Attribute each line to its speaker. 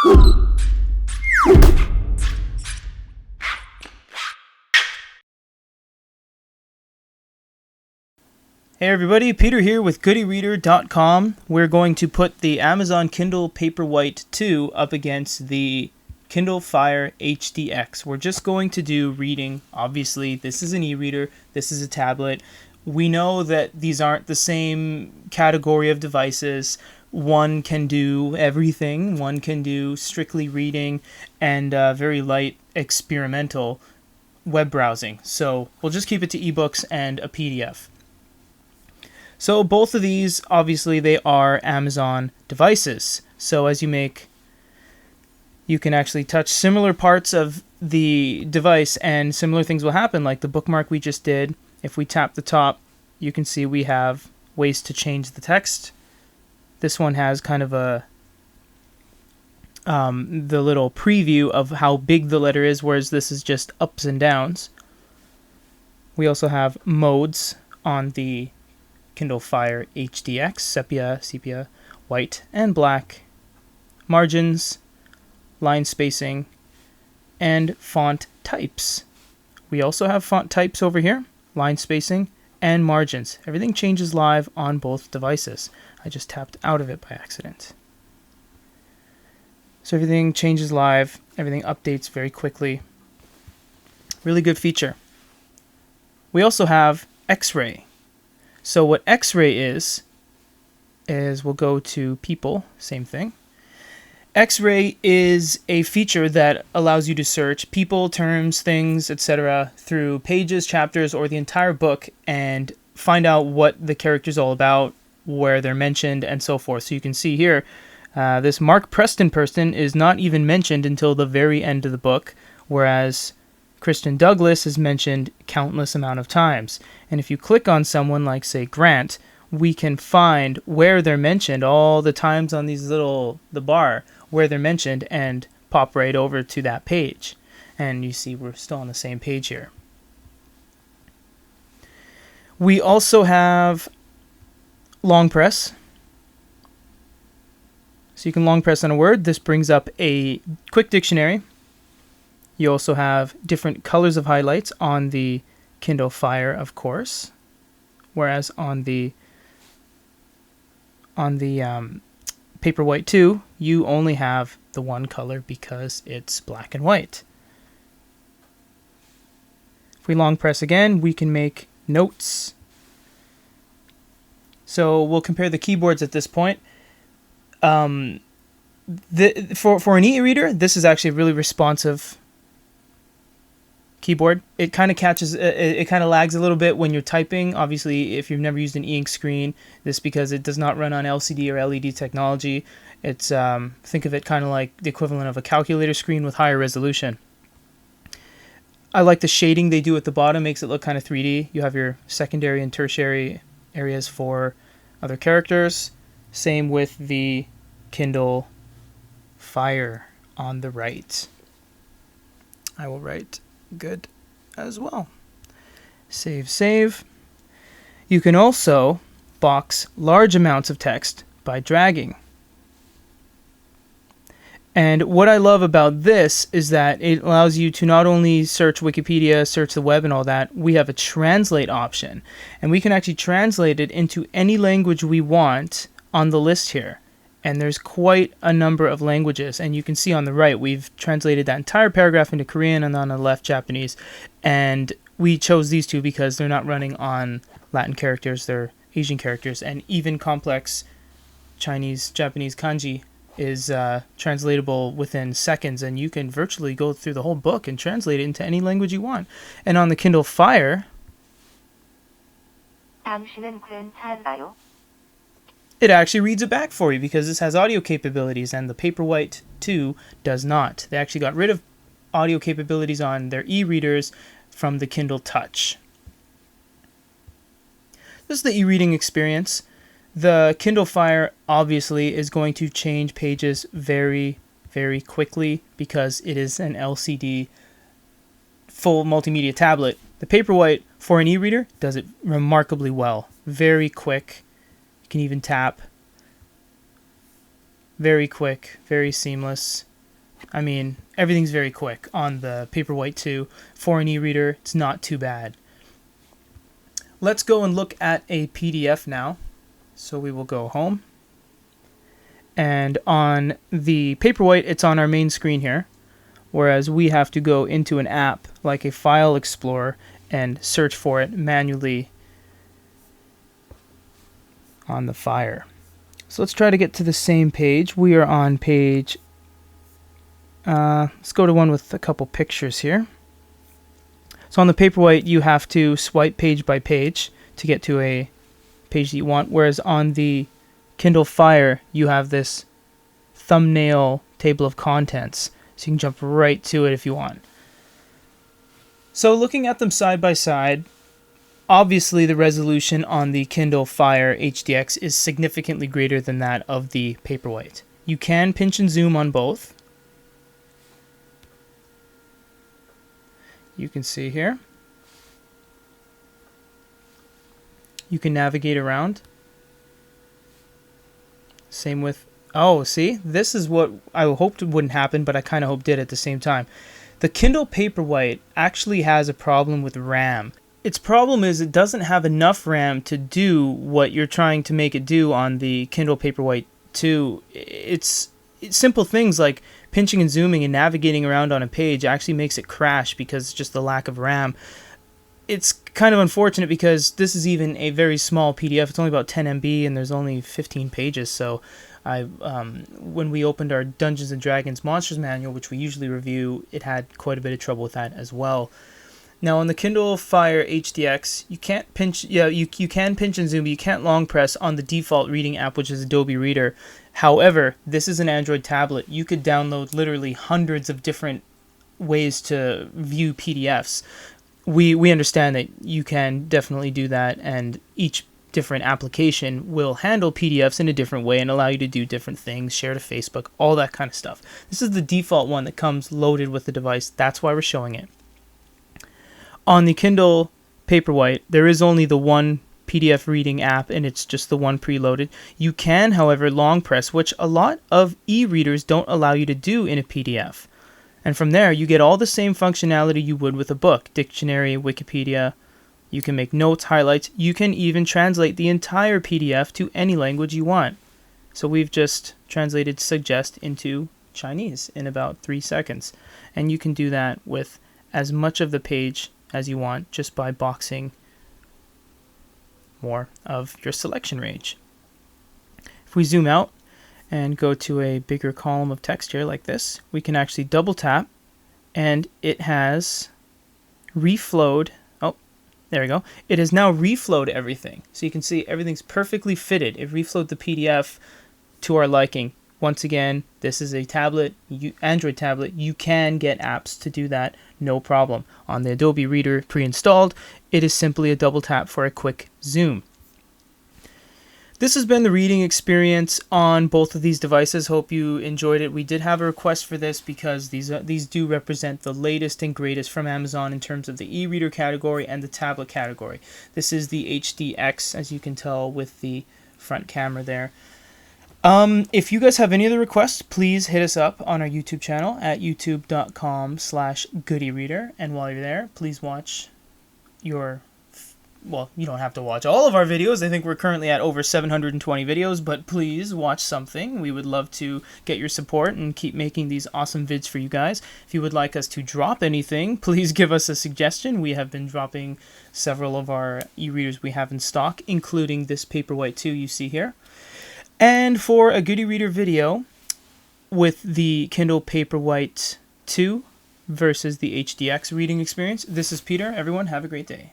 Speaker 1: Hey everybody, Peter here with GoodyReader.com. We're going to put the Amazon Kindle Paperwhite 2 up against the Kindle Fire HDX. We're just going to do reading. Obviously, this is an e-reader, this is a tablet. We know that these aren't the same category of devices. One can do everything. One can do strictly reading and very light experimental web browsing. So we'll just keep it to ebooks and a PDF. So both of these, obviously, they are Amazon devices. So as you can actually touch similar parts of the device and similar things will happen, like the bookmark we just did. If we tap the top, you can see we have ways to change the text. This one has kind of the little preview of how big the letter is, whereas this is just ups and downs. We also have modes on the Kindle Fire HDX, sepia, white, and black, margins, line spacing, and font types. We also have font types over here, line spacing, and margins. Everything changes live on both devices. I just tapped out of it by accident. So everything changes live, everything updates very quickly. Really good feature. We also have XRay. So what XRay is we'll go to people, same thing. XRay is a feature that allows you to search people, terms, things, etc. through pages, chapters, or the entire book and find out what the character's all about, where they're mentioned, and so forth. So you can see here, this Mark Preston person is not even mentioned until the very end of the book, whereas Kristen Douglas is mentioned countless amount of times. And if you click on someone like, say, Grant, we can find where they're mentioned all the times on the bar where they're mentioned and pop right over to that page. And you see we're still on the same page here. We also have long press. So you can long press on a word. This brings up a quick dictionary. You also have different colors of highlights on the Kindle Fire, of course, whereas on the Paperwhite 2, you only have the one color because it's black and white. If we long press again, we can make notes. So we'll compare the keyboards at this point. For an e-reader, this is actually a really responsive keyboard. It kind of it kind of lags a little bit when you're typing. Obviously, if you've never used an e-ink screen, this because it does not run on LCD or LED technology. It's think of it kind of like the equivalent of a calculator screen with higher resolution. I like the shading they do at the bottom, makes it look kind of 3D. You have your secondary and tertiary areas for other characters. Same with the Kindle Fire on the right. I will write good as well. Save. You can also box large amounts of text by dragging. And what I love about this is that it allows you to not only search Wikipedia, search the web and all that, we have a translate option. And we can actually translate it into any language we want on the list here. And there's quite a number of languages. And you can see on the right, we've translated that entire paragraph into Korean and on the left, Japanese. And we chose these two because they're not running on Latin characters, they're Asian characters. And even complex Chinese, Japanese kanji is translatable within seconds. And you can virtually go through the whole book and translate it into any language you want. And on the Kindle Fire,
Speaker 2: 당신은 괜찮나요?
Speaker 1: it actually reads it back for you because this has audio capabilities and the Paperwhite 2 does not. They actually got rid of audio capabilities on their e-readers from the Kindle Touch. This is the e-reading experience. The Kindle Fire obviously is going to change pages very, very quickly because it is an LCD full multimedia tablet. The Paperwhite for an e-reader does it remarkably well. Very quick. You can even tap. Very quick, very seamless. I mean, everything's very quick on the Paperwhite 2. For an e-reader, it's not too bad. Let's go and look at a PDF now. So we will go home. And on the Paperwhite, it's on our main screen here. Whereas we have to go into an app like a file explorer and search for it manually on the Fire. So let's try to get to the same page. We are on page, let's go to one with a couple pictures here. So on the Paperwhite, you have to swipe page by page to get to a page that you want, whereas on the Kindle Fire, you have this thumbnail table of contents. So you can jump right to it if you want. So looking at them side by side, obviously the resolution on the Kindle Fire HDX is significantly greater than that of the Paperwhite. You can pinch and zoom on both. You can see here. You can navigate around. Same with, oh, see, this is what I hoped wouldn't happen, but I kind of hoped did at the same time. The Kindle Paperwhite actually has a problem with RAM. Its problem is it doesn't have enough RAM to do what you're trying to make it do on the Kindle Paperwhite 2. It's simple things like pinching and zooming and navigating around on a page actually makes it crash because it's just the lack of RAM. It's kind of unfortunate because this is even a very small PDF. It's only about 10 MB and there's only 15 pages. So when we opened our Dungeons and Dragons Monsters Manual, which we usually review, it had quite a bit of trouble with that as well. Now on the Kindle Fire HDX, you can't pinch. Yeah, you can pinch and zoom, but you can't long press on the default reading app, which is Adobe Reader. However, this is an Android tablet. You could download literally hundreds of different ways to view PDFs. We understand that you can definitely do that, and each different application will handle PDFs in a different way and allow you to do different things, share to Facebook, all that kind of stuff. This is the default one that comes loaded with the device. That's why we're showing it. On the Kindle Paperwhite, there is only the one PDF reading app, and it's just the one preloaded. You can, however, long press, which a lot of e-readers don't allow you to do in a PDF. And from there, you get all the same functionality you would with a book, dictionary, Wikipedia. You can make notes, highlights. You can even translate the entire PDF to any language you want. So we've just translated suggest into Chinese in about 3 seconds. And you can do that with as much of the page as you want just by boxing more of your selection range. If we zoom out and go to a bigger column of text here like this, we can actually double tap and it has reflowed. Oh, there we go. It has now reflowed everything. So you can see everything's perfectly fitted. It reflowed the PDF to our liking. Once again, this is a tablet, Android tablet. You can get apps to do that, no problem. On the Adobe Reader pre-installed, it is simply a double tap for a quick zoom. This has been the reading experience on both of these devices. Hope you enjoyed it. We did have a request for this because these do represent the latest and greatest from Amazon in terms of the e-reader category and the tablet category. This is the HDX, as you can tell with the front camera there. If you guys have any other requests, please hit us up on our YouTube channel at youtube.com/goodyreader. And while you're there, please watch well, you don't have to watch all of our videos. I think we're currently at over 720 videos, but please watch something. We would love to get your support and keep making these awesome vids for you guys. If you would like us to drop anything, please give us a suggestion. We have been dropping several of our e-readers we have in stock, including this Paperwhite 2 you see here. And for a Goody Reader video with the Kindle Paperwhite 2 versus the HDX reading experience, this is Peter. Everyone, have a great day.